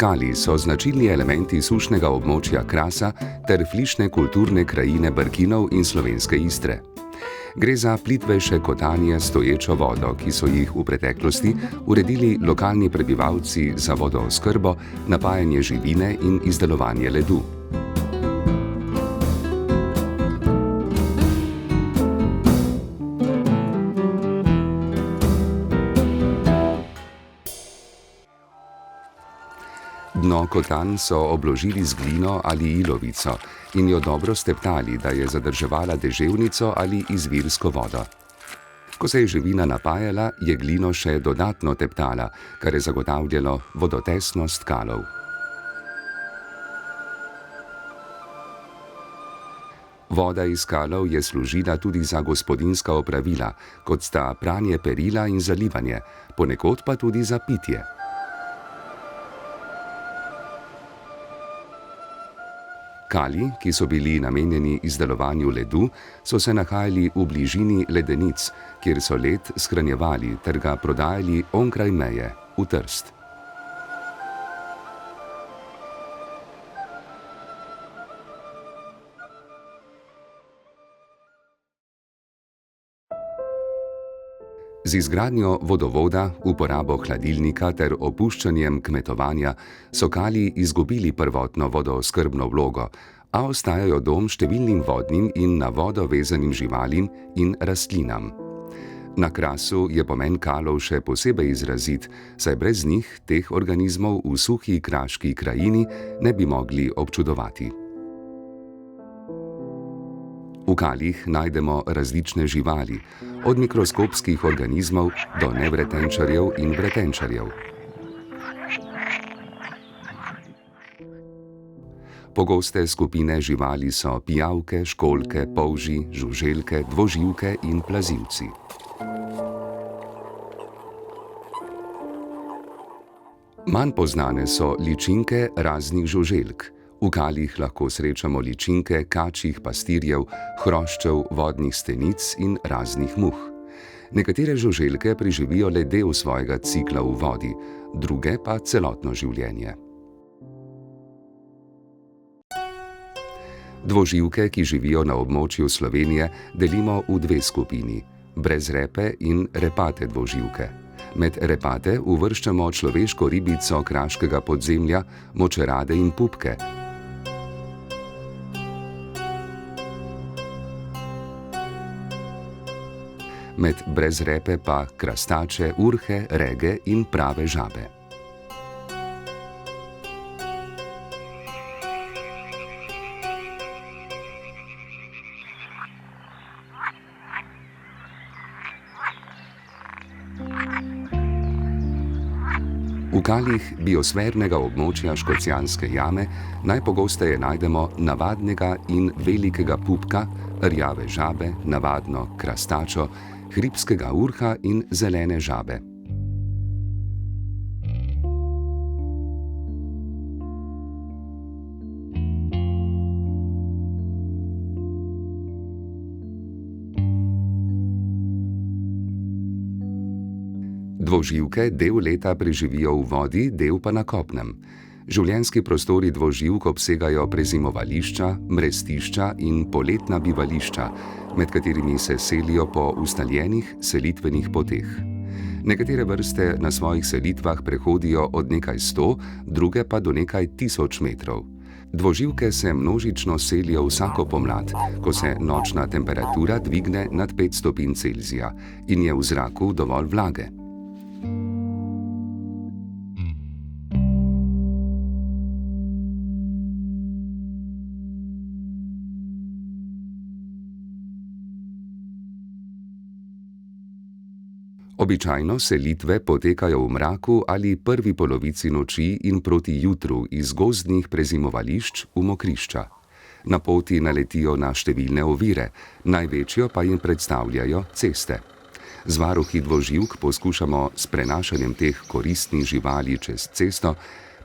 Kali so značilni elementi sušnega območja Krasa ter flišne kulturne krajine Brkinov in slovenske Istre. Gre za plitvejše kotanje s stoječo vodo, ki so jih v preteklosti uredili lokalni prebivalci za vodooskrbo, napajanje živine in izdelovanje ledu. Dno kotanj so obložili z glino ali ilovico in jo dobro steptali, da je zadrževala deževnico ali izvirsko vodo. Ko se je živina napajala, je glino še dodatno teptala, kar je zagotavljalo vodotesnost kalov. Voda iz kalov je služila tudi za gospodinjska opravila, kot sta pranje perila in zalivanje, ponekod pa tudi za pitje. Kali, ki so bili namenjeni izdelovanju ledu, so se nahajali v bližini ledenic, kjer so led shranjevali ter ga prodajali onkraj meje, v Trst. Z izgradnjo vodovoda, uporabo hladilnika ter opuščanjem kmetovanja so Kali izgubili prvotno vodooskrbno vlogo, a ostajajo dom številnim vodnim in na vodo vezanim živalim in rastlinam. Na Krasu je pomen kalov še posebej izrazit, saj brez njih teh organizmov v suhi kraški krajini ne bi mogli občudovati. V kalih najdemo različne živali, od mikroskopskih organizmov do nevretenčarjev in vretenčarjev. Pogoste skupine živali so pijavke, školjke, polži, žuželke, dvoživke in plazilci. Manj poznane so ličinke raznih žuželk. V kalih lahko srečamo ličinke kačjih pastirjev, hroščev, vodnih stenic in raznih muh. Nekatere žuželke preživijo le del svojega cikla v vodi, druge pa celotno življenje. Dvoživke, ki živijo na območju Slovenije, delimo v dve skupini: brezrepe in repate dvoživke. Med repate uvrščamo človeško ribico kraškega podzemlja, močerade in pupke. Med brezrepe pa krastače, urhe, rege in prave žabe. V kalih biosfernega območja Škocjanske jame najpogosteje najdemo navadnega in velikega pupka, rjave žabe, navadno krastačo, hribskega urha in zelene žabe. Dvoživke del leta preživijo v vodi, del pa na kopnem. Življenjski prostori dvoživk obsegajo prezimovališča, mrestišča in poletna bivališča, med katerimi se selijo po ustaljenih selitvenih poteh. Nekatere vrste na svojih selitvah prehodijo od nekaj 100, druge pa do nekaj 1000 metrov. Dvoživke se množično selijo vsako pomlad, ko se nočna temperatura dvigne nad 5 stopinj Celzija in je v zraku dovolj vlage. Običajno selitve potekajo v mraku ali prvi polovici noči in proti jutru iz gozdnih prezimovališč v mokrišča. Na poti naletijo na številne ovire, največjo pa jim predstavljajo ceste. Z varuhi dvoživk poskušamo s prenašanjem teh koristnih živali čez cesto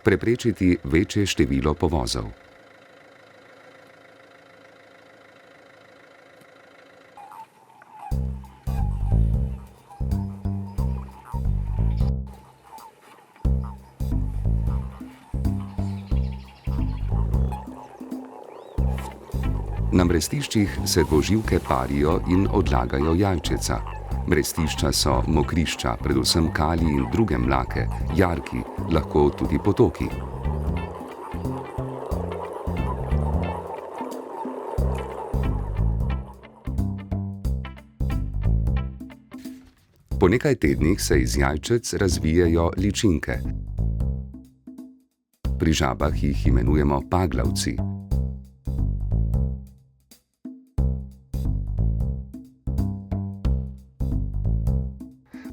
preprečiti večje število povozov. Na mrestiščih se dvoživke parijo in odlagajo jajčeca. Mrestišča so mokrišča, predvsem kali in druge mlake, jarki, lahko tudi potoki. Po nekaj tednih se iz jajčec razvijejo ličinke. Pri žabah jih imenujemo paglavci.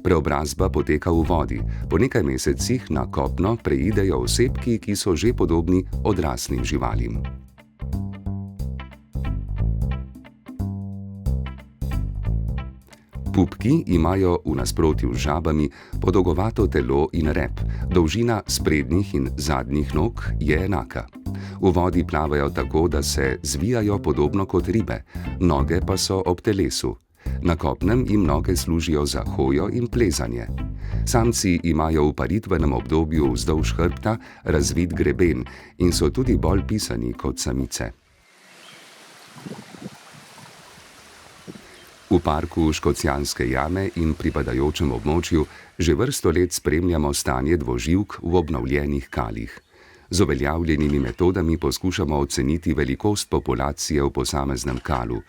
Preobrazba poteka v vodi. Po nekaj mesecih na kopno preidejo osebki, ki so že podobni odraslim živalim. Pupki imajo v nasprotju z žabami podolgovato telo in rep, dolžina sprednjih in zadnjih nog je enaka. V vodi plavajo tako, da se zvijajo podobno kot ribe, noge pa so ob telesu. Na kopnem jim noge služijo za hojo in plezanje. Samci imajo v paritvenem obdobju vzdolž hrbta razvit greben in so tudi bolj pisani kot samice. V parku Škocjanske jame in pripadajočem območju že vrsto let spremljamo stanje dvoživk v obnovljenih kalih. Z uveljavljenimi metodami poskušamo oceniti velikost populacije v posameznem kalu.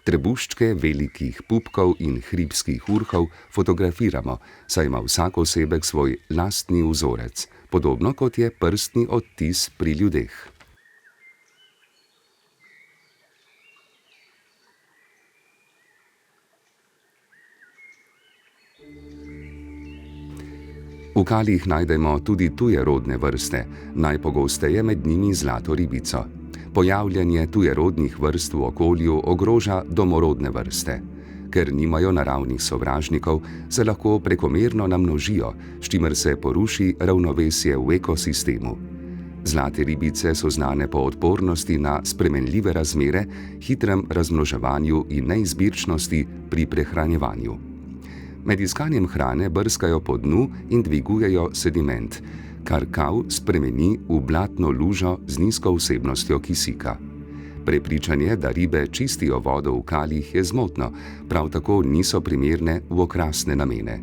Trebuščke velikih pupkov in hribskih urhov fotografiramo, saj ima vsak osebek svoj lastni vzorec, podobno kot je prstni odtis pri ljudeh. V kalih najdemo tudi tujerodne vrste, najpogosteje med njimi zlato ribico. Pojavljanje tujerodnih vrst v okolju ogroža domorodne vrste. Ker nimajo naravnih sovražnikov, se lahko prekomerno namnožijo, s čimer se poruši ravnovesje v ekosistemu. Zlate ribice so znane po odpornosti na spremenljive razmere, hitrem razmnoževanju in neizbirčnosti pri prehranjevanju. Med iskanjem hrane brskajo po dnu in dvigujejo sediment, kar kav spremeni v blatno lužo z nizko vsebnostjo kisika. Prepričanje, da ribe čistijo vodo v kalih, je zmotno, prav tako niso primerne v okrasne namene.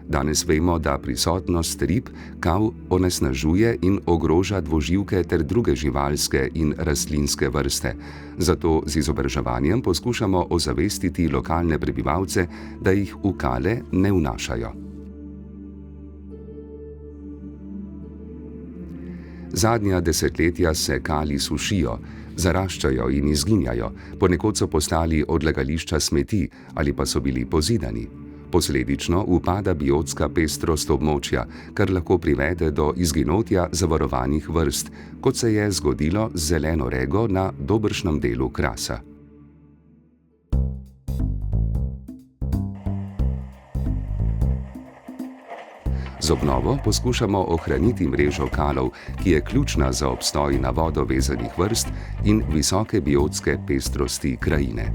Danes vemo, da prisotnost rib kav onesnažuje in ogroža dvoživke ter druge živalske in rastlinske vrste. Zato z izobraževanjem poskušamo ozavestiti lokalne prebivalce, da jih v kale ne vnašajo. Zadnja desetletja se kali sušijo, zaraščajo in izginjajo, ponekod so postali odlagališča smeti ali pa so bili pozidani. Posledično upada biotska pestrost območja, kar lahko privede do izginotja zavarovanih vrst, kot se je zgodilo z zeleno rego na dobršnem delu Krasa. Z obnovo poskušamo ohraniti mrežo kalov, ki je ključna za obstoj na vodo vezanih vrst in visoke biotske pestrosti krajine.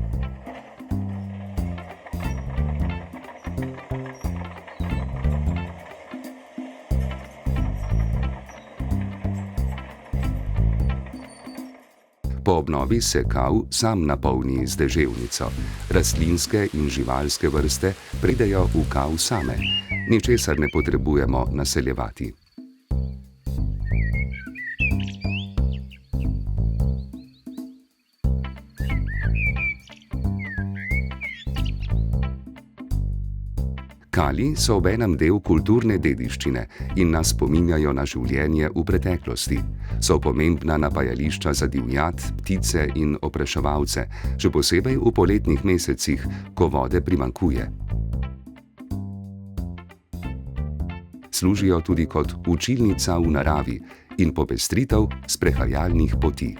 Po obnovi se kav sam napolni z deževnico. Rastlinske in živalske vrste pridejo v kav same. Ničesar ne potrebujemo naseljevati. Kali so obenem del kulturne dediščine in nas spominjajo na življenje v preteklosti. So pomembna napajališča za divjad, ptice in opraševalce, še posebej v poletnih mesecih, ko vode primanjkuje. Služijo tudi kot učilnica v naravi in popestritev sprehajalnih poti.